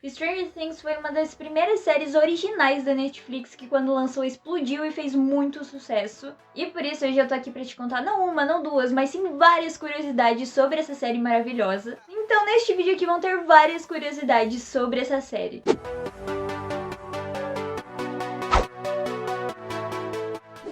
Stranger Things foi uma das primeiras séries originais da Netflix que quando lançou explodiu e fez muito sucesso. E por isso hoje eu tô aqui pra te contar não uma, não duas, mas sim várias curiosidades sobre essa série maravilhosa. Então neste vídeo aqui vão ter várias curiosidades sobre essa série.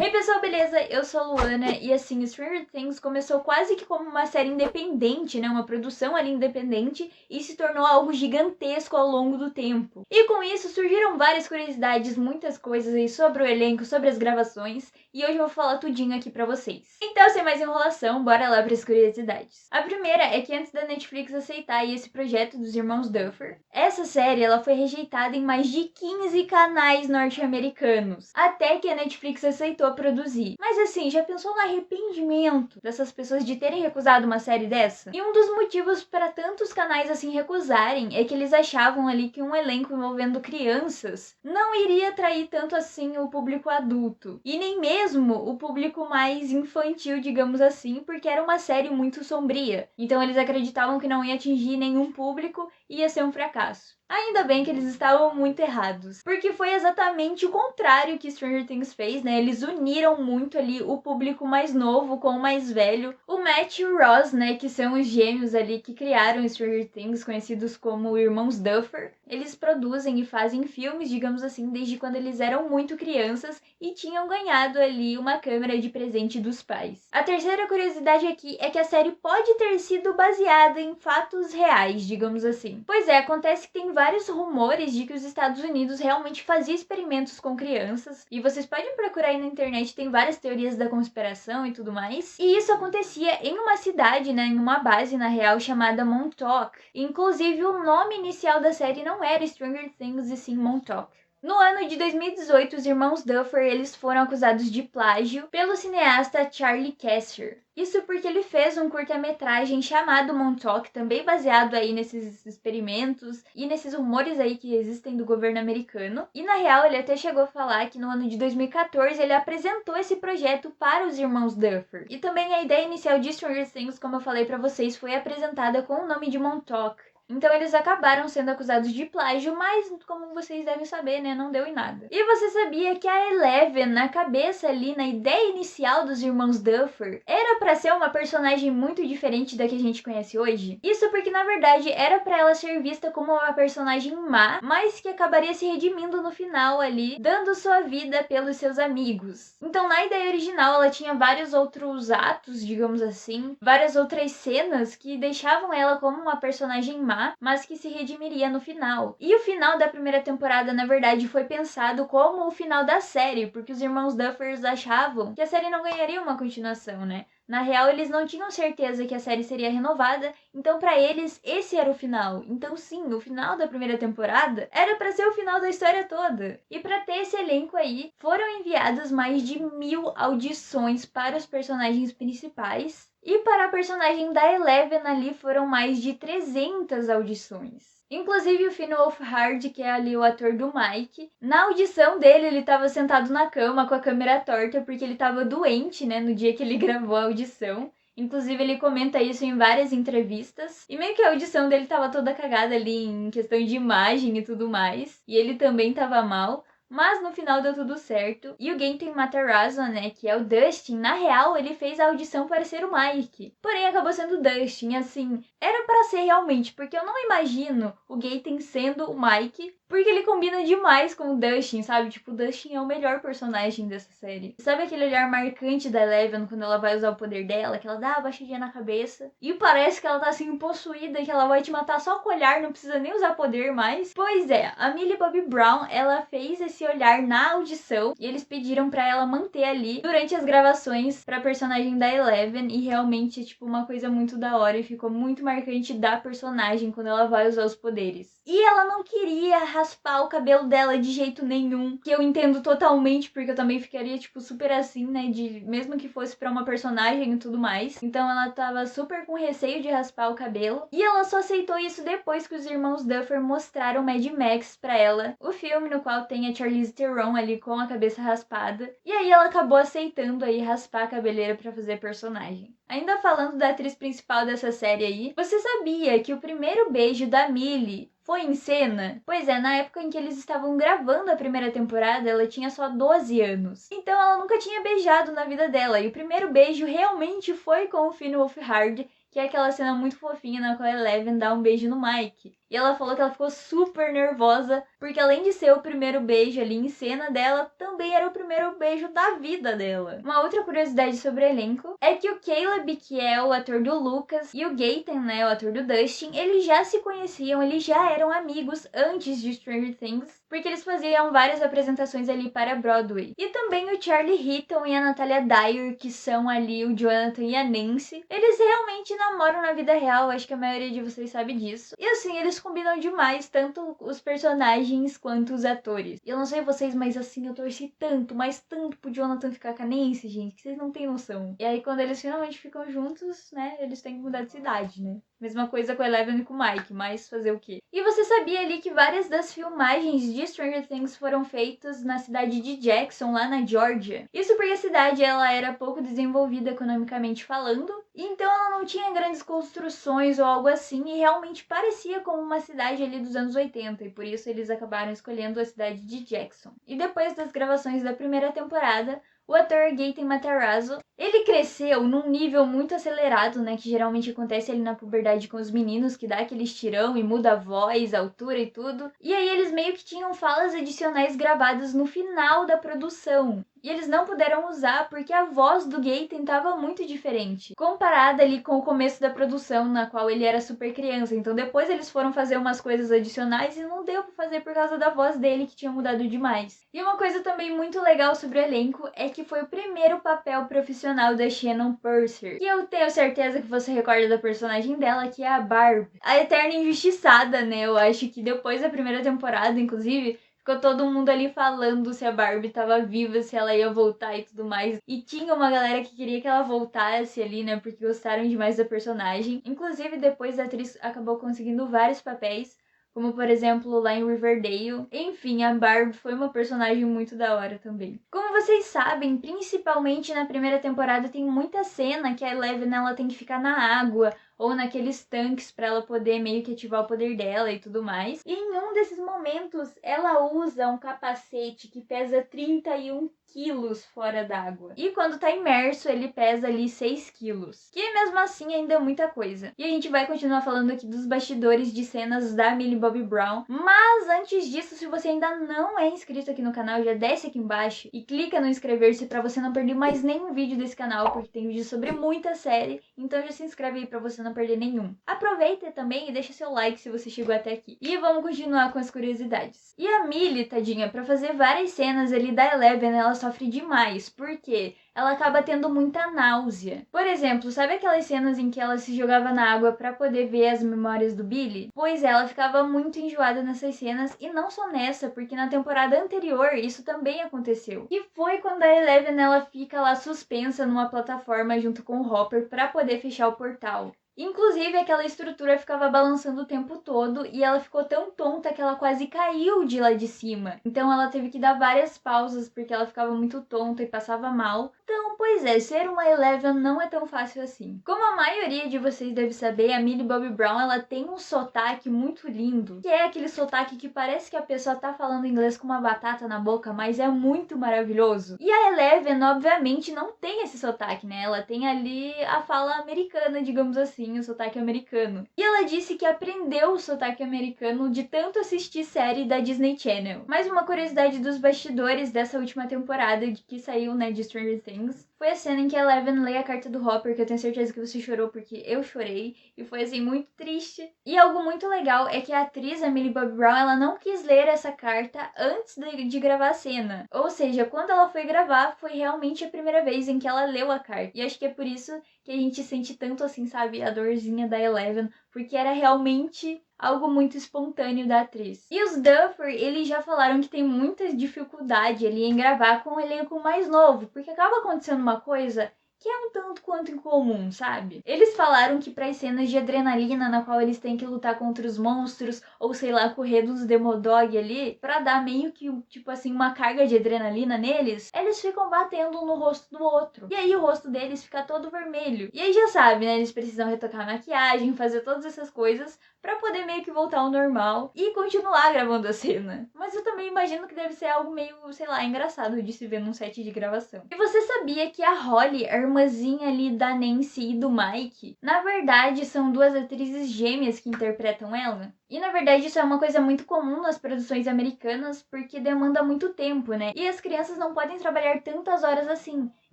Hey pessoal, beleza? Eu sou a Luana e assim, Stranger Things começou quase que como uma série independente, né? Uma produção ali independente e se tornou algo gigantesco ao longo do tempo. E com isso surgiram várias curiosidades, muitas coisas aí sobre o elenco, sobre as gravações e hoje eu vou falar tudinho aqui pra vocês. Então, sem mais enrolação, bora lá para as curiosidades. A primeira é que antes da Netflix aceitar esse projeto dos irmãos Duffer, essa série ela foi rejeitada em mais de 15 canais norte-americanos, até que a Netflix aceitou produzir. Mas assim, já pensou no arrependimento dessas pessoas de terem recusado uma série dessa? E um dos motivos para tantos canais assim recusarem é que eles achavam ali que um elenco envolvendo crianças não iria atrair tanto assim o público adulto, e nem mesmo o público mais infantil, digamos assim, porque era uma série muito sombria. Então eles acreditavam que não ia atingir nenhum público e ia ser um fracasso. Ainda bem que eles estavam muito errados, porque foi exatamente o contrário que Stranger Things fez, né? Eles uniram muito ali o público mais novo com o mais velho. O Matt e o Ross, né, que são os gêmeos ali que criaram Stranger Things, conhecidos como Irmãos Duffer, eles produzem e fazem filmes, digamos assim, desde quando eles eram muito crianças e tinham ganhado ali uma câmera de presente dos pais. A terceira curiosidade aqui é que a série pode ter sido baseada em fatos reais, digamos assim. Pois é, acontece que tem vários rumores de que os Estados Unidos realmente faziam experimentos com crianças, e vocês podem procurar aí na internet, tem várias teorias da conspiração e tudo mais. E isso acontecia em uma cidade, né, em uma base na real chamada Montauk. Inclusive o nome inicial da série não era Stranger Things e sim Montauk. No ano de 2018, os irmãos Duffer eles foram acusados de plágio pelo cineasta Charlie Kassir. Isso porque ele fez um curta-metragem chamado Montauk, também baseado aí nesses experimentos e nesses rumores aí que existem do governo americano. E na real, ele até chegou a falar que no ano de 2014 ele apresentou esse projeto para os irmãos Duffer. E também a ideia inicial de Stranger Things, como eu falei pra vocês, foi apresentada com o nome de Montauk. Então eles acabaram sendo acusados de plágio, mas como vocês devem saber, né, não deu em nada. E você sabia que a Eleven, na cabeça ali, na ideia inicial dos irmãos Duffer, era pra ser uma personagem muito diferente da que a gente conhece hoje? Isso porque na verdade era pra ela ser vista como uma personagem má, mas que acabaria se redimindo no final ali, dando sua vida pelos seus amigos. Então na ideia original ela tinha vários outros atos, digamos assim, várias outras cenas que deixavam ela como uma personagem má, mas que se redimiria no final. E o final da primeira temporada, na verdade, foi pensado como o final da série, porque os irmãos Duffers achavam que a série não ganharia uma continuação, né? Na real, eles não tinham certeza que a série seria renovada, então pra eles esse era o final. Então sim, o final da primeira temporada era pra ser o final da história toda. E pra ter esse elenco aí, foram enviadas mais de 1000 audições para os personagens principais. E para a personagem da Eleven ali foram mais de 300 audições. Inclusive o Finn Wolfhard, que é ali o ator do Mike, na audição dele ele estava sentado na cama com a câmera torta porque ele estava doente, né, no dia que ele gravou a audição. Inclusive ele comenta isso em várias entrevistas. E meio que a audição dele estava toda cagada ali em questão de imagem e tudo mais. E ele também estava mal. Mas no final deu tudo certo. E o Gaten Matarazzo, né, que é o Dustin, na real ele fez a audição para ser o Mike. Porém acabou sendo o Dustin, assim, era para ser realmente, porque eu não imagino o Gaten sendo o Mike, porque ele combina demais com o Dustin, sabe? Tipo, o Dustin é o melhor personagem dessa série. Sabe aquele olhar marcante da Eleven quando ela vai usar o poder dela, que ela dá a baixadinha na cabeça e parece que ela tá assim possuída, que ela vai te matar só com o olhar, não precisa nem usar poder mais? Pois é, a Millie Bobby Brown, ela fez esse olhar na audição e eles pediram pra ela manter ali durante as gravações pra personagem da Eleven e realmente é tipo uma coisa muito da hora e ficou muito marcante da personagem quando ela vai usar os poderes. E ela não queria raspar o cabelo dela de jeito nenhum, que eu entendo totalmente, porque eu também ficaria tipo super assim, né, de mesmo que fosse pra uma personagem e tudo mais. Então ela tava super com receio de raspar o cabelo e ela só aceitou isso depois que os irmãos Duffer mostraram Mad Max pra ela, o filme no qual tem a Charlize Theron ali com a cabeça raspada, e aí ela acabou aceitando aí raspar a cabeleira pra fazer personagem. Ainda falando da atriz principal dessa série aí, você sabia que o primeiro beijo da Millie foi em cena? Pois é, na época em que eles estavam gravando a primeira temporada, ela tinha só 12 anos. Então ela nunca tinha beijado na vida dela. E o primeiro beijo realmente foi com o Finn Wolfhard, que é aquela cena muito fofinha na qual a Eleven dá um beijo no Mike. E ela falou que ela ficou super nervosa, porque além de ser o primeiro beijo ali em cena dela, também era o primeiro beijo da vida dela. Uma outra curiosidade sobre o elenco é que o Caleb, que é o ator do Lucas, e o Gaten, né, o ator do Dustin, eles já se conheciam, eles já eram amigos antes de Stranger Things, porque eles faziam várias apresentações ali para Broadway. E também o Charlie Heaton e a Natalia Dyer, que são ali o Jonathan e a Nancy, eles realmente namoram na vida real, acho que a maioria de vocês sabe disso. E assim, eles combinam demais, tanto os personagens quanto os atores. E eu não sei vocês, mas assim, eu torci tanto, mas tanto pro Jonathan ficar com a Nancy, gente, que vocês não têm noção. E aí, quando eles finalmente ficam juntos, né, eles têm que mudar de cidade, né? Mesma coisa com a Eleven e com o Mike, mas fazer o quê? E você sabia ali que várias das filmagens de Stranger Things foram feitas na cidade de Jackson, lá na Georgia? Isso porque a cidade ela era pouco desenvolvida economicamente falando, então ela não tinha grandes construções ou algo assim, e realmente parecia como uma cidade ali dos anos 80, e por isso eles acabaram escolhendo a cidade de Jackson. E depois das gravações da primeira temporada, o ator Gaten Matarazzo, ele cresceu num nível muito acelerado, né, que geralmente acontece ali na puberdade com os meninos, que dá aquele estirão e muda a voz, a altura e tudo. E aí eles meio que tinham falas adicionais gravadas no final da produção. E eles não puderam usar porque a voz do Gaten estava muito diferente, comparada ali com o começo da produção, na qual ele era super criança. Então depois eles foram fazer umas coisas adicionais e não deu pra fazer por causa da voz dele, que tinha mudado demais. E uma coisa também muito legal sobre o elenco é que foi o primeiro papel profissional da Shannon Purser. E eu tenho certeza que você recorda da personagem dela, que é a Barb. A eterna injustiçada, né? Eu acho que depois da primeira temporada, inclusive, ficou todo mundo ali falando se a Barbie tava viva, se ela ia voltar e tudo mais. E tinha uma galera que queria que ela voltasse ali, né? Porque gostaram demais da personagem. Inclusive, depois a atriz acabou conseguindo vários papéis, como por exemplo lá em Riverdale. Enfim, a Barb foi uma personagem muito da hora também. Como vocês sabem, principalmente na primeira temporada tem muita cena que a Eleven ela tem que ficar na água ou naqueles tanques para ela poder meio que ativar o poder dela e tudo mais. E em um desses momentos, ela usa um capacete que pesa 31 quilos fora d'água. E quando tá imerso, ele pesa ali 6 quilos. Que mesmo assim ainda é muita coisa. E a gente vai continuar falando aqui dos bastidores de cenas da Millie Bobby Brown. Mas antes disso, se você ainda não é inscrito aqui no canal, já desce aqui embaixo e clica no inscrever-se para você não perder mais nenhum vídeo desse canal, porque tem vídeo sobre muita série. Então já se inscreve aí para você não perder nenhum. Aproveita também e deixa seu like se você chegou até aqui. E vamos continuar com as curiosidades. E a Millie, tadinha, para fazer várias cenas ali da Eleven, ela sofre demais, porque ela acaba tendo muita náusea. Por exemplo, sabe aquelas cenas em que ela se jogava na água para poder ver as memórias do Billy? Pois é, ela ficava muito enjoada nessas cenas, e não só nessa, porque na temporada anterior isso também aconteceu. E foi quando a Eleven ela fica lá suspensa numa plataforma junto com o Hopper para poder fechar o portal. Inclusive, aquela estrutura ficava balançando o tempo todo e ela ficou tão tonta que ela quase caiu de lá de cima. Então ela teve que dar várias pausas porque ela ficava muito tonta e passava mal. Então, pois é, ser uma Eleven não é tão fácil assim. Como a maioria de vocês deve saber, a Millie Bobby Brown ela tem um sotaque muito lindo, que é aquele sotaque que parece que a pessoa tá falando inglês com uma batata na boca, mas é muito maravilhoso. E a Eleven, obviamente, não tem esse sotaque, né? Ela tem ali a fala americana, digamos assim, o sotaque americano. E ela disse que aprendeu o sotaque americano de tanto assistir série da Disney Channel. Mais uma curiosidade dos bastidores dessa última temporada que saiu, né, de Stranger Things, foi a cena em que a Eleven lê a carta do Hopper, que eu tenho certeza que você chorou porque eu chorei, e foi assim muito triste. E algo muito legal é que a atriz, a Millie Bobby Brown, ela não quis ler essa carta antes de gravar a cena. Ou seja, quando ela foi gravar, foi realmente a primeira vez em que ela leu a carta. E acho que é por isso que a gente sente tanto assim, sabe, a dorzinha da Eleven, porque era realmente algo muito espontâneo da atriz. E os Duffer, eles já falaram que tem muita dificuldade ali em gravar com o elenco mais novo, porque acaba acontecendo uma coisa que é um tanto quanto incomum, sabe? Eles falaram que para as cenas de adrenalina na qual eles têm que lutar contra os monstros, ou sei lá, correr dos Demodog ali, pra dar meio que, tipo assim, uma carga de adrenalina neles, eles ficam batendo um no rosto do outro. E aí o rosto deles fica todo vermelho. E aí já sabe, né? Eles precisam retocar a maquiagem, fazer todas essas coisas pra poder meio que voltar ao normal e continuar gravando a cena. Mas eu também imagino que deve ser algo meio, sei lá, engraçado de se ver num set de gravação. E você sabia que a Holly, a irmãzinha ali da Nancy e do Mike, na verdade são duas atrizes gêmeas que interpretam ela? E na verdade isso é uma coisa muito comum nas produções americanas porque demanda muito tempo, né? E as crianças não podem trabalhar tantas horas assim.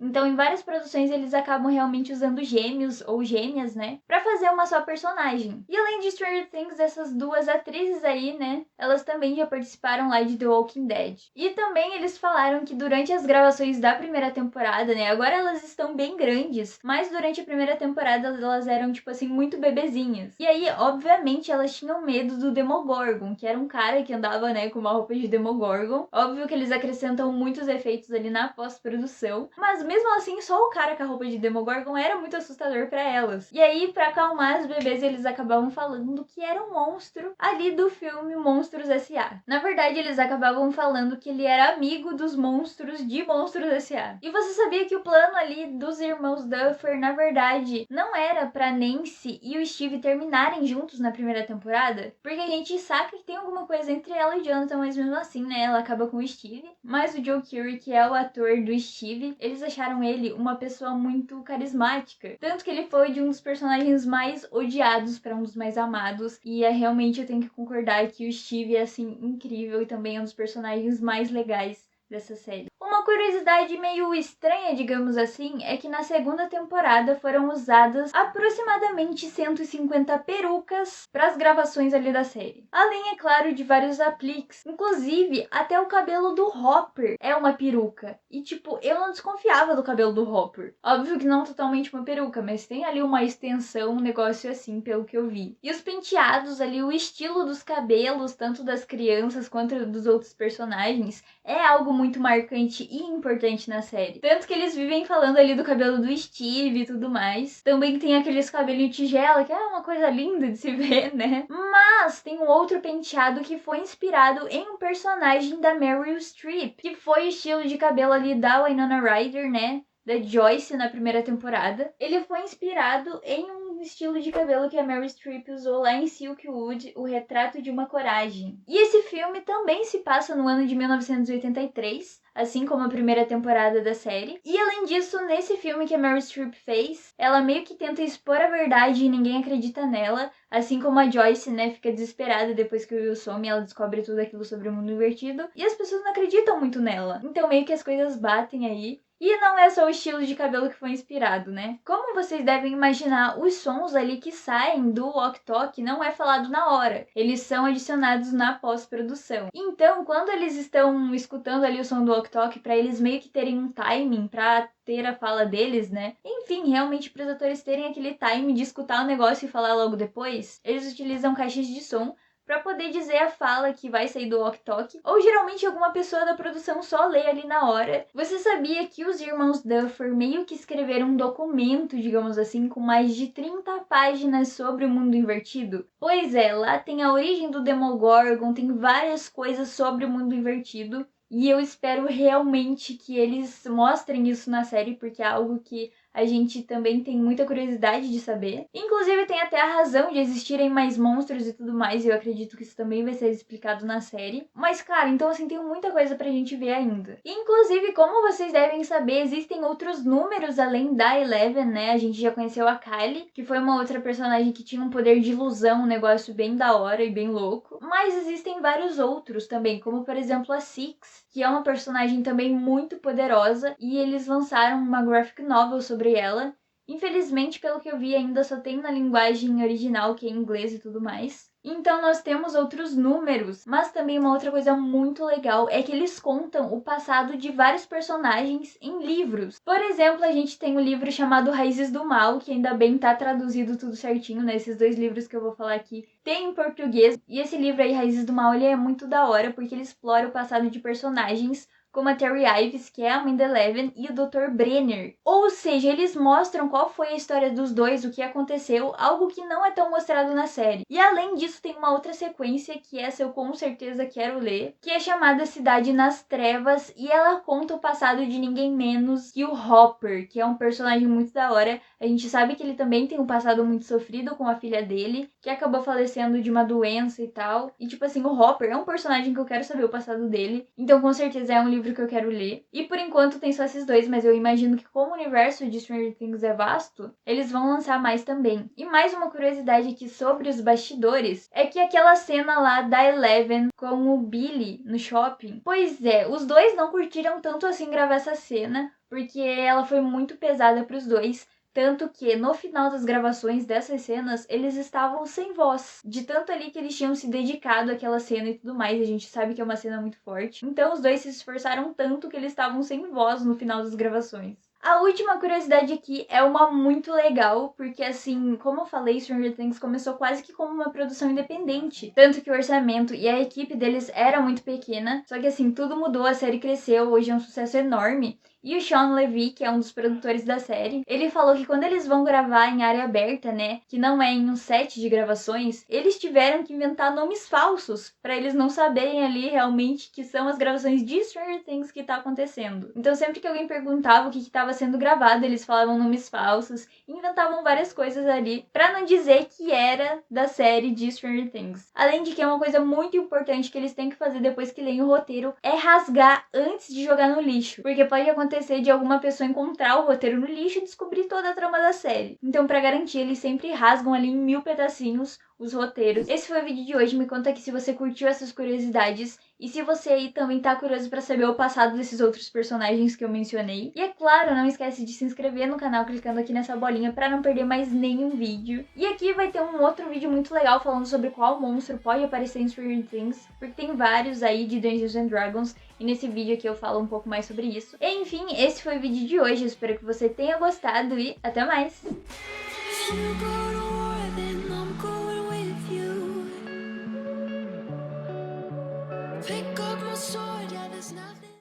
Então em várias produções eles acabam realmente usando gêmeos ou gêmeas, né? Pra fazer uma só personagem. E além de Stranger Things, essas duas atrizes aí, né? Elas também já participaram lá de The Walking Dead. E também eles falaram que durante as gravações da primeira temporada, né? Agora elas estão bem grandes, mas durante a primeira temporada elas eram, tipo assim, muito bebezinhas. E aí, obviamente, elas tinham medo do Demogorgon, que era um cara que andava, né, com uma roupa de Demogorgon. Óbvio que eles acrescentam muitos efeitos ali na pós-produção, mas mesmo assim, só o cara com a roupa de Demogorgon era muito assustador pra elas. E aí, pra acalmar as bebês, eles acabavam falando que era um monstro ali do filme Monstros S.A. Na verdade, eles acabavam falando que ele era amigo dos monstros de Monstros S.A. E você sabia que o plano ali dos irmãos Duffer, na verdade, não era pra Nancy e o Steve terminarem juntos na primeira temporada? Porque a gente sabe que tem alguma coisa entre ela e Jonathan, mas mesmo assim, né, ela acaba com o Steve. Mas o Joe Keery, que é o ator do Steve, eles acharam ele uma pessoa muito carismática. Tanto que ele foi de um dos personagens mais odiados para um dos mais amados. E realmente eu tenho que concordar que o Steve é, assim, incrível e também é um dos personagens mais legais dessa série. Uma curiosidade meio estranha, digamos assim, é que na segunda temporada foram usadas aproximadamente 150 perucas para as gravações ali da série. Além, é claro, de vários apliques. Inclusive, até o cabelo do Hopper é uma peruca. E tipo, eu não desconfiava do cabelo do Hopper. Óbvio que não totalmente uma peruca, mas tem ali uma extensão, um negócio assim, pelo que eu vi. E os penteados ali, o estilo dos cabelos, tanto das crianças quanto dos outros personagens, é algo muito marcante e importante na série. Tanto que eles vivem falando ali do cabelo do Steve e tudo mais. Também tem aqueles cabelinhos tigela, que é uma coisa linda de se ver, né? Mas tem um outro penteado que foi inspirado em um personagem da Meryl Streep, que foi o estilo de cabelo ali da Winona Ryder, né? Da Joyce na primeira temporada. Ele foi inspirado em um estilo de cabelo que a Meryl Streep usou lá em Silkwood, O Retrato de uma Coragem. E esse filme também se passa no ano de 1983, assim como a primeira temporada da série. E além disso, nesse filme que a Meryl Streep fez, ela meio que tenta expor a verdade e ninguém acredita nela, assim como a Joyce, né, fica desesperada depois que o Will some, ela descobre tudo aquilo sobre o mundo invertido, e as pessoas não acreditam muito nela. Então meio que as coisas batem aí. E não é só o estilo de cabelo que foi inspirado, né? Como vocês devem imaginar, os sons ali que saem do Walk Talk não é falado na hora. Eles são adicionados na pós-produção. Então, quando eles estão escutando ali o som do Walk Talk, para eles meio que terem um timing pra ter a fala deles, né? Enfim, realmente para os atores terem aquele time de escutar o negócio e falar logo depois, eles utilizam caixas de som para poder dizer a fala que vai sair do walk talk, ou geralmente alguma pessoa da produção só lê ali na hora. Você sabia que os irmãos Duffer meio que escreveram um documento, digamos assim, com mais de 30 páginas sobre o mundo invertido? Pois é, lá tem a origem do Demogorgon, tem várias coisas sobre o mundo invertido. E eu espero realmente que eles mostrem isso na série, porque é algo que a gente também tem muita curiosidade de saber. Inclusive, tem até a razão de existirem mais monstros e tudo mais, e eu acredito que isso também vai ser explicado na série. Mas, cara, então assim, tem muita coisa pra gente ver ainda. Inclusive, como vocês devem saber, existem outros números além da Eleven, né? A gente já conheceu a Kylie, que foi uma outra personagem que tinha um poder de ilusão, um negócio bem da hora e bem louco. Mas existem vários outros também, como por exemplo a Six, que é uma personagem também muito poderosa, e eles lançaram uma graphic novel sobre ela. Infelizmente, pelo que eu vi, ainda só tem na linguagem original, que é inglês e tudo mais. Então nós temos outros números, mas também uma outra coisa muito legal é que eles contam o passado de vários personagens em livros. Por exemplo, a gente tem um livro chamado Raízes do Mal, que ainda bem tá traduzido tudo certinho, né? Esses dois livros que eu vou falar aqui tem em português. E esse livro aí, Raízes do Mal, ele é muito da hora, porque ele explora o passado de personagens como a Terry Ives, que é a mãe da Eleven, e o Dr. Brenner. Ou seja, eles mostram qual foi a história dos dois, o que aconteceu, algo que não é tão mostrado na série. E além disso, tem uma outra sequência, que essa eu com certeza quero ler, que é chamada Cidade nas Trevas, e ela conta o passado de ninguém menos que o Hopper, que é um personagem muito da hora. A gente sabe que ele também tem um passado muito sofrido com a filha dele, que acabou falecendo de uma doença e tal. E tipo assim, o Hopper é um personagem que eu quero saber o passado dele, então com certeza é um livro que eu quero ler. E por enquanto tem só esses dois, mas eu imagino que como o universo de Stranger Things é vasto, eles vão lançar mais também. E mais uma curiosidade aqui sobre os bastidores, é que aquela cena lá da Eleven com o Billy no shopping, pois é, os dois não curtiram tanto assim gravar essa cena, porque ela foi muito pesada para os dois. Tanto que no final das gravações dessas cenas, eles estavam sem voz. De tanto ali que eles tinham se dedicado àquela cena e tudo mais. A gente sabe que é uma cena muito forte. Então os dois se esforçaram tanto que eles estavam sem voz no final das gravações. A última curiosidade aqui é uma muito legal, porque assim, como eu falei, Stranger Things começou quase que como uma produção independente. Tanto que o orçamento e a equipe deles era muito pequena. Só que assim, tudo mudou, a série cresceu, hoje é um sucesso enorme. E o Sean Levy, que é um dos produtores da série, ele falou que quando eles vão gravar em área aberta, né, que não é em um set de gravações, eles tiveram que inventar nomes falsos para eles não saberem ali realmente que são as gravações de Stranger Things que tá acontecendo. Então sempre que alguém perguntava o que estava sendo gravado, eles falavam nomes falsos e inventavam várias coisas ali para não dizer que era da série de Stranger Things. Além de que é uma coisa muito importante que eles têm que fazer depois que leem o roteiro é rasgar antes de jogar no lixo, porque pode acontecer de alguma pessoa encontrar o roteiro no lixo e descobrir toda a trama da série. Então, pra garantir, eles sempre rasgam ali em 1000 pedacinhos os roteiros. Esse foi o vídeo de hoje. Me conta aqui se você curtiu essas curiosidades e se você aí também tá curioso pra saber o passado desses outros personagens que eu mencionei. E é claro, não esquece de se inscrever no canal clicando aqui nessa bolinha pra não perder mais nenhum vídeo. E aqui vai ter um outro vídeo muito legal falando sobre qual monstro pode aparecer em Stranger Things, porque tem vários aí de Dungeons and Dragons. E nesse vídeo aqui eu falo um pouco mais sobre isso. Enfim, esse foi o vídeo de hoje. Eu espero que você tenha gostado e até mais! Pick up